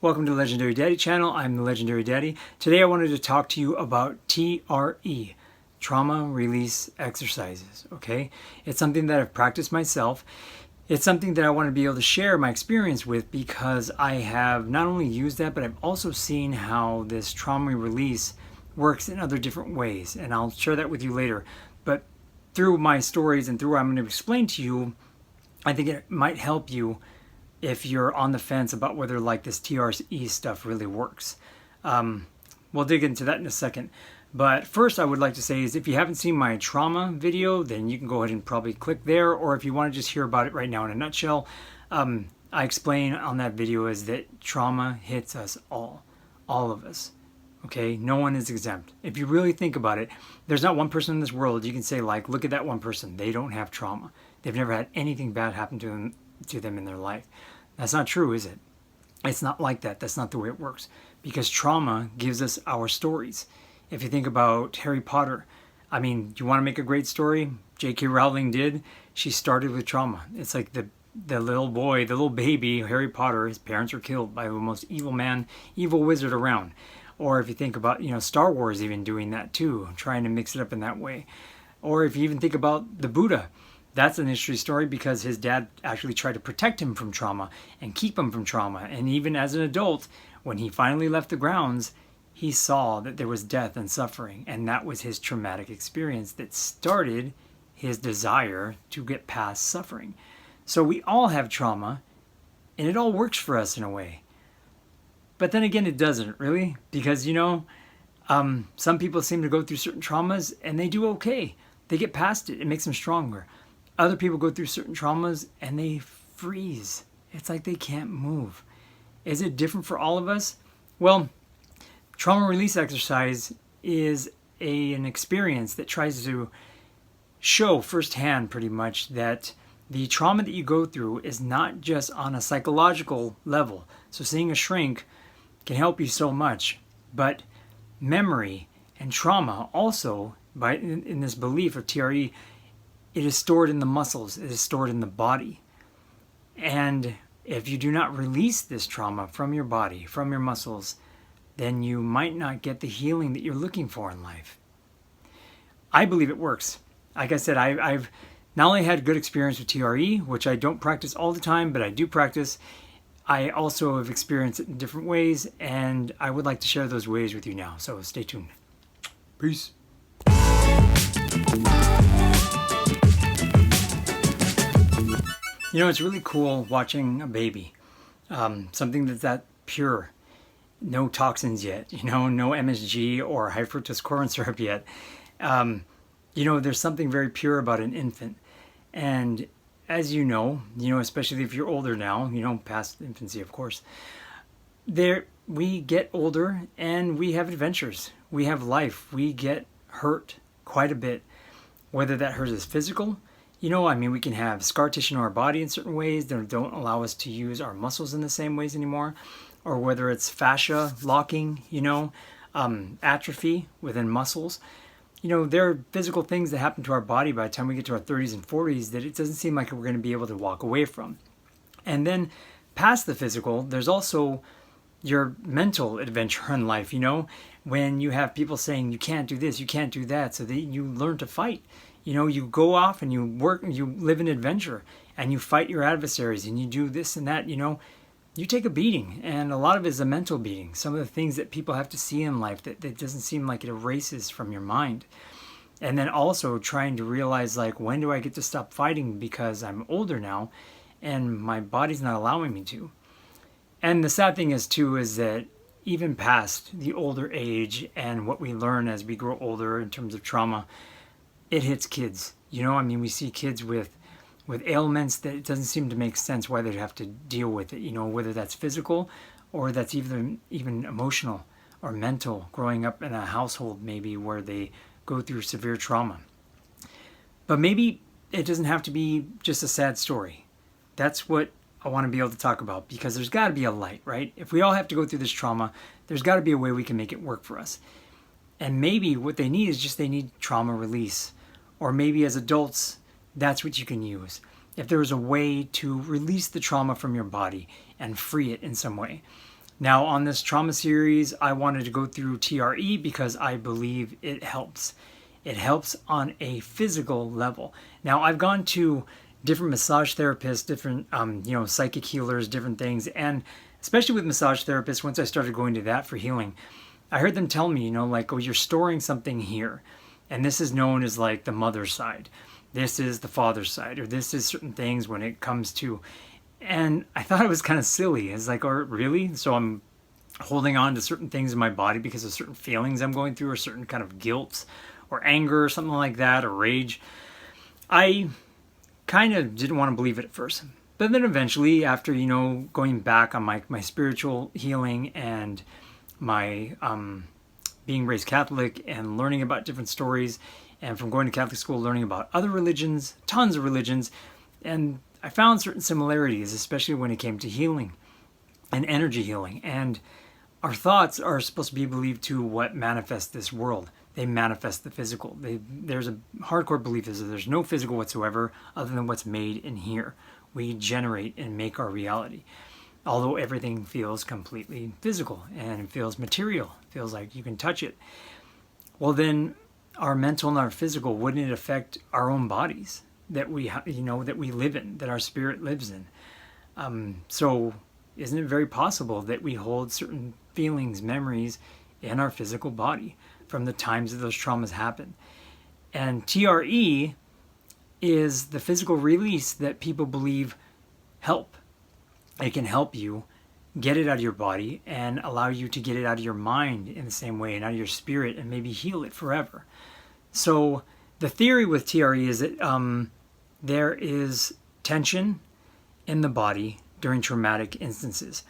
Welcome to the Legendary Daddy channel. I'm the Legendary Daddy. Today I wanted to talk to you about TRE, trauma release exercises, okay? It's something that I've practiced myself. It's something that I want to be able to share my experience with because I have not only used that, but I've also seen how this trauma release works in other different ways, and I'll share that with you later. But through my stories and through what I'm going to explain to you, I think it might help you if you're on the fence about whether like this TRE stuff really works. We'll dig into that in a second. But first I would like to say is if you haven't seen my trauma video, then you can go ahead and probably click there, or if you want to just hear about it right now in a nutshell, I explain on that video is that trauma hits us all of us. Okay, no one is exempt. If you really think about it, there's not one person in this world you can say like, look at that one person, they don't have trauma. They've never had anything bad happen to them in their life. That's not true, is it? It's not like that. That's not the way it works. Because trauma gives us our stories. If you think about Harry Potter, I mean, do you want to make a great story? J.K. Rowling did. She started with trauma. It's like the little boy, the little baby, Harry Potter, his parents were killed by the most evil wizard around. Or if you think about, Star Wars even doing that too, trying to mix it up in that way. Or if you even think about the Buddha, that's an interesting story because his dad actually tried to protect him from trauma and keep him from trauma. And even as an adult, when he finally left the grounds, he saw that there was death and suffering. And that was his traumatic experience that started his desire to get past suffering. So we all have trauma, and it all works for us in a way. But then again, it doesn't really, because, some people seem to go through certain traumas and they do okay. They get past it. It makes them stronger. Other people go through certain traumas and they freeze. It's like they can't move. Is it different for all of us? Well, trauma release exercise is an experience that tries to show firsthand pretty much that the trauma that you go through is not just on a psychological level. So seeing a shrink can help you so much, but memory and trauma also, in this belief of TRE, it is stored in the muscles, it is stored in the body. And if you do not release this trauma from your body, from your muscles, then you might not get the healing that you're looking for in life. I believe it works. Like I said, I've not only had good experience with TRE, which I don't practice all the time, but I do practice. I also have experienced it in different ways, and I would like to share those ways with you now. So stay tuned. Peace. It's really cool watching a baby, something that's that pure, no toxins yet, no MSG or high fructose corn syrup yet. There's something very pure about an infant. And as you know, especially if you're older now, past infancy, of course, we get older and we have adventures. We have life. We get hurt quite a bit, whether that hurt is physical. We can have scar tissue in our body in certain ways that don't allow us to use our muscles in the same ways anymore. Or whether it's fascia locking, atrophy within muscles. There are physical things that happen to our body by the time we get to our 30s and 40s that it doesn't seem like we're going to be able to walk away from. And then past the physical, there's also your mental adventure in life, when you have people saying you can't do this, you can't do that, so that you learn to fight. You go off and you work and you live an adventure and you fight your adversaries and you do this and that, you take a beating, and a lot of it is a mental beating. Some of the things that people have to see in life that doesn't seem like it erases from your mind. And then also trying to realize, like, when do I get to stop fighting because I'm older now and my body's not allowing me to. And the sad thing is too is that even past the older age and what we learn as we grow older in terms of trauma, it hits kids. We see kids with ailments that it doesn't seem to make sense why they'd have to deal with it, whether that's physical or that's even emotional or mental, growing up in a household maybe where they go through severe trauma. But maybe it doesn't have to be just a sad story. That's what I want to be able to talk about, because there's got to be a light, right? If we all have to go through this trauma, there's got to be a way we can make it work for us. And maybe what they need is just they need trauma release. Or maybe as adults, that's what you can use. If there is a way to release the trauma from your body and free it in some way. Now on this trauma series, I wanted to go through TRE because I believe it helps. It helps on a physical level. Now I've gone to different massage therapists, different psychic healers, different things, and especially with massage therapists, once I started going to that for healing, I heard them tell me, like, oh, you're storing something here, and this is known as like the mother side, this is the father side, or this is certain things when it comes to, and I thought it was kind of silly. It's like, oh, really? So I'm holding on to certain things in my body because of certain feelings I'm going through, or certain kind of guilt or anger or something like that, or rage. I kind of didn't want to believe it at first. But then eventually, after, going back on my spiritual healing and my being raised Catholic and learning about different stories, and from going to Catholic school, learning about other religions, tons of religions, and I found certain similarities, especially when it came to healing and energy healing. And our thoughts are supposed to be believed to what manifests this world. They manifest the physical. There's a hardcore belief is that there's no physical whatsoever other than what's made in here. We generate and make our reality. Although everything feels completely physical and it feels material, it feels like you can touch it. Well, then our mental and our physical, wouldn't it affect our own bodies that we that we live in, that our spirit lives in? So isn't it very possible that we hold certain feelings, memories in our physical body from the times that those traumas happen? And TRE is the physical release that people believe help. It can help you get it out of your body and allow you to get it out of your mind in the same way, and out of your spirit, and maybe heal it forever. So the theory with TRE is that there is tension in the body during traumatic instances.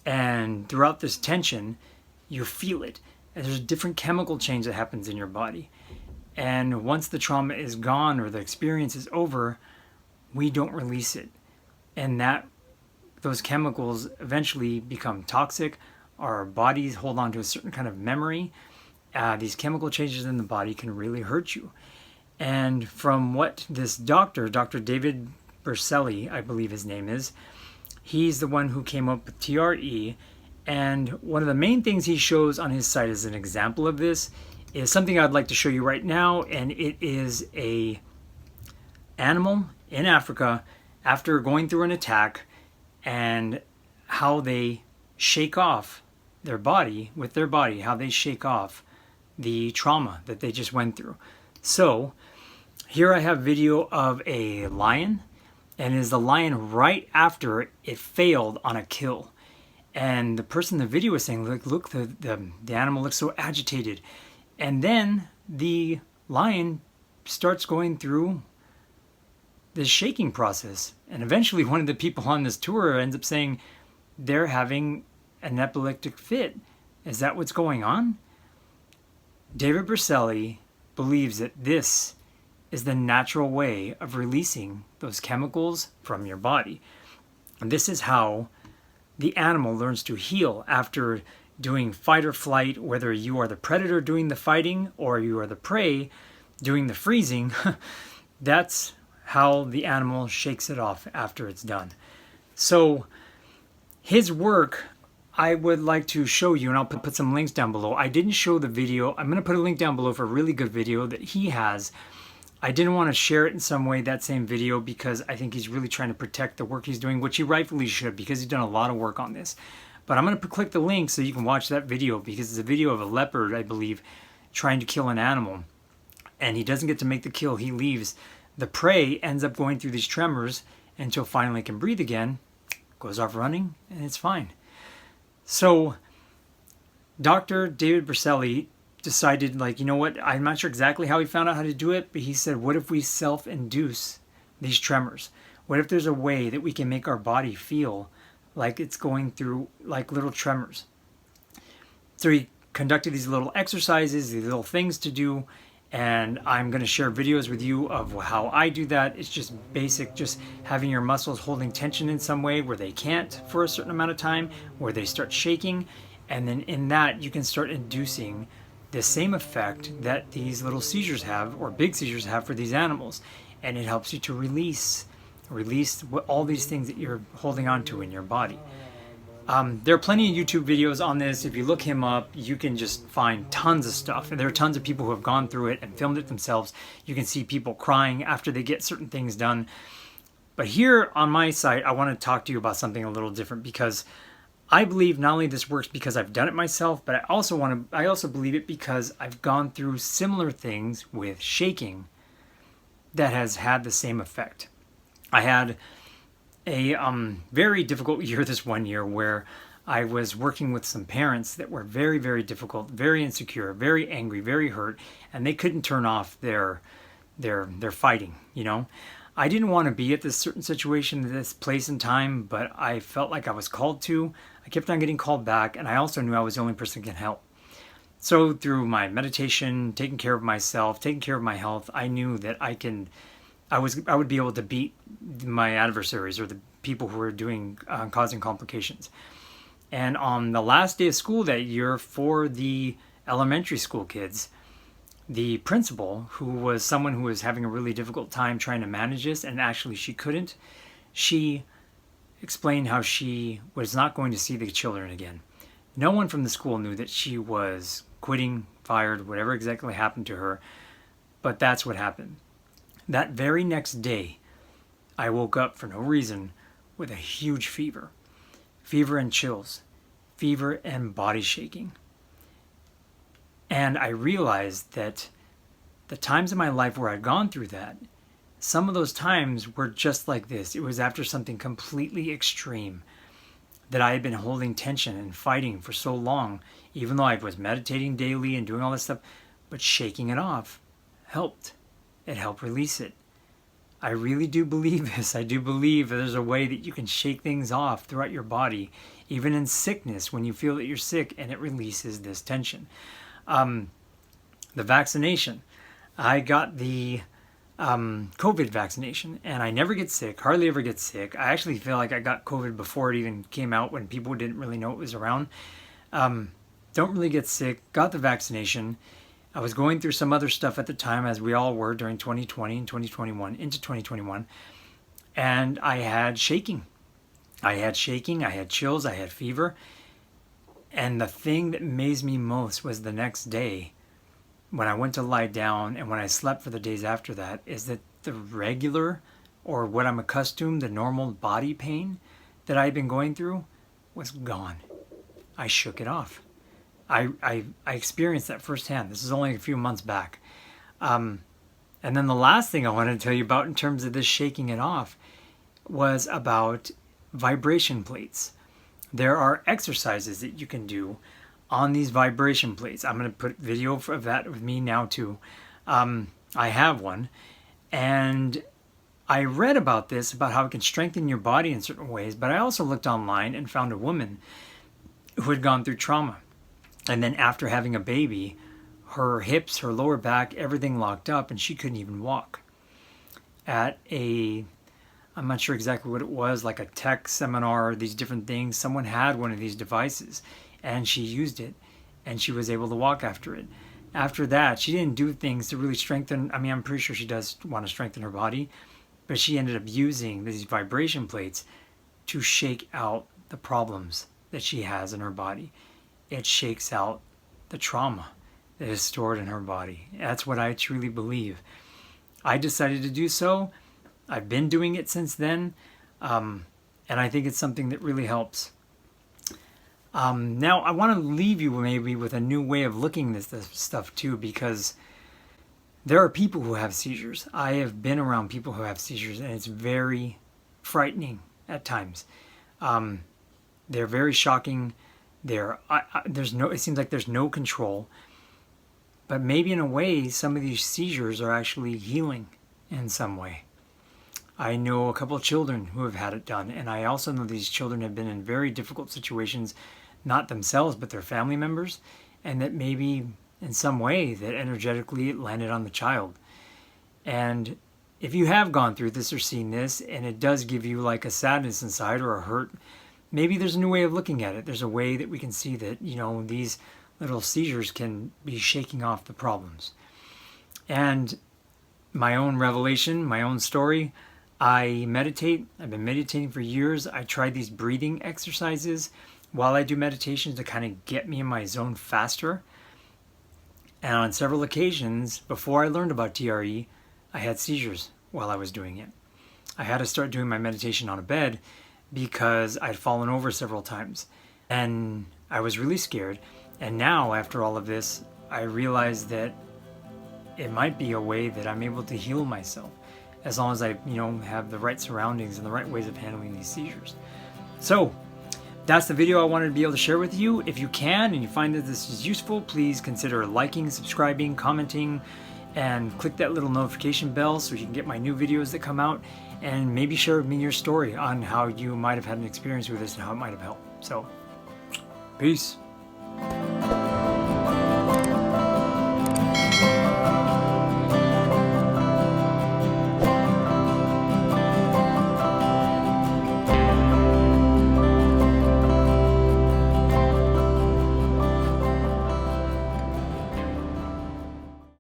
And throughout this tension, you feel it. And there's a different chemical change that happens in your body. And once the trauma is gone or the experience is over, we don't release it. And those chemicals eventually become toxic. Our bodies hold on to a certain kind of memory. These chemical changes in the body can really hurt you. And from what this Dr. David Berceli, I believe his name is, he's the one who came up with TRE. And one of the main things he shows on his site as an example of this is something I'd like to show you right now. And it is a animal in Africa after going through an attack, and how they shake off their body, with their body, how they shake off the trauma that they just went through. So here I have video of a lion, and it is the lion right after it failed on a kill. And the person in the video was saying, look, the animal looks so agitated. And then the lion starts going through this shaking process. And eventually one of the people on this tour ends up saying they're having an epileptic fit. Is that what's going on? David Berceli believes that this is the natural way of releasing those chemicals from your body. And this is how the animal learns to heal after doing fight or flight, whether you are the predator doing the fighting or you are the prey doing the freezing. That's how the animal shakes it off after it's done. So his work, I would like to show you, and I'll put some links down below. I didn't show the video. I'm going to put a link down below for a really good video that he has. I didn't want to share it in some way, that same video, because I think he's really trying to protect the work he's doing, which he rightfully should, because he's done a lot of work on this. But I'm going to click the link so you can watch that video, because it's a video of a leopard, I believe, trying to kill an animal. And he doesn't get to make the kill. He leaves. The prey ends up going through these tremors until finally it can breathe again, goes off running, and it's fine. So Dr. David Berceli decided, like, you know what, I'm not sure exactly how he found out how to do it, but he said, what if we self-induce these tremors? What if there's a way that we can make our body feel like it's going through like little tremors? So he conducted these little exercises, these little things to do, and I'm going to share videos with you of how I do that. It's just basic, just having your muscles holding tension in some way where they can't for a certain amount of time, where they start shaking, and then in that you can start inducing the same effect that these little seizures have, or big seizures have, for these animals. And it helps you to release all these things that you're holding on to in your body. There are plenty of YouTube videos on this. If you look him up, you can just find tons of stuff. And there are tons of people who have gone through it and filmed it themselves. You can see people crying after they get certain things done. But here on my site, I want to talk to you about something a little different, because I believe not only this works because I've done it myself, but I also believe it because I've gone through similar things with shaking that has had the same effect. I had a very difficult year this one year where I was working with some parents that were very, very difficult, very insecure, very angry, very hurt, and they couldn't turn off their fighting, you know. I didn't want to be at this certain situation, this place and time, but I felt like I was called to. I kept on getting called back, and I also knew I was the only person who can help. So through my meditation, taking care of myself, taking care of my health, I knew that I would be able to beat my adversaries, or the people who were doing causing complications. And on the last day of school that year for the elementary school kids, the principal, who was someone who was having a really difficult time trying to manage this, and actually she couldn't, she explained how she was not going to see the children again. No one from the school knew that she was quitting, fired, whatever exactly happened to her, but that's what happened. That very next day, I woke up for no reason with a huge fever. Fever and chills. Fever and body shaking. And I realized that the times in my life where I'd gone through that, some of those times were just like this. It was after something completely extreme, that I had been holding tension and fighting for so long, even though I was meditating daily and doing all this stuff, but shaking it off helped. It helped release it. I really do believe this. I do believe that there's a way that you can shake things off throughout your body, even in sickness, when you feel that you're sick, and it releases this tension. The vaccination. I got the COVID vaccination, and I never get sick, hardly ever get sick. I actually feel like I got COVID before it even came out, when people didn't really know it was around. Don't really get sick, got the vaccination. I was going through some other stuff at the time, as we all were during 2020 and 2021, into 2021, and I had shaking. I had chills, I had fever. And the thing that amazed me most was the next day, when I went to lie down and when I slept for the days after that, is that the regular, or what I'm accustomed, the normal body pain that I'd been going through was gone. I shook it off. I experienced that firsthand. This is only a few months back. And then the last thing I wanted to tell you about in terms of this shaking it off was about vibration plates. There are exercises that you can do on these vibration plates. I'm going to put video of that with me now too. I have one, and I read about this, about how it can strengthen your body in certain ways, but I also looked online and found a woman who had gone through trauma. And then after having a baby, her hips, her lower back, everything locked up, and she couldn't even walk. I'm not sure exactly what it was, like a tech seminar, these different things, someone had one of these devices, and she used it, and she was able to walk after it. After that, she didn't do things to really strengthen, I'm pretty sure she does want to strengthen her body, but she ended up using these vibration plates to shake out the problems that she has in her body. It shakes out the trauma that is stored in her body. That's what I truly believe. I decided to do so. I've been doing it since then, and I think it's something that really helps. Now, I want to leave you maybe with a new way of looking at this stuff too, because there are people who have seizures. I have been around people who have seizures, and it's very frightening at times. They're very shocking. It seems like there's no control, but maybe in a way, some of these seizures are actually healing in some way. I know a couple of children who have had it done, and I also know these children have been in very difficult situations, not themselves, but their family members, and that maybe in some way that energetically it landed on the child. And if you have gone through this or seen this, and it does give you like a sadness inside or a hurt, maybe there's a new way of looking at it. There's a way that we can see that, these little seizures can be shaking off the problems. And my own revelation, my own story, I meditate. I've been meditating for years. I tried these breathing exercises while I do meditations to kind of get me in my zone faster. And on several occasions, before I learned about TRE, I had seizures while I was doing it. I had to start doing my meditation on a bed because I'd fallen over several times. And I was really scared. And now, after all of this, I realized that it might be a way that I'm able to heal myself as long as I, have the right surroundings and the right ways of handling these seizures. So that's the video I wanted to be able to share with you. If you can and you find that this is useful, please consider liking, subscribing, commenting, and click that little notification bell so you can get my new videos that come out, and maybe share with me your story on how you might have had an experience with this and how it might have helped. So, peace.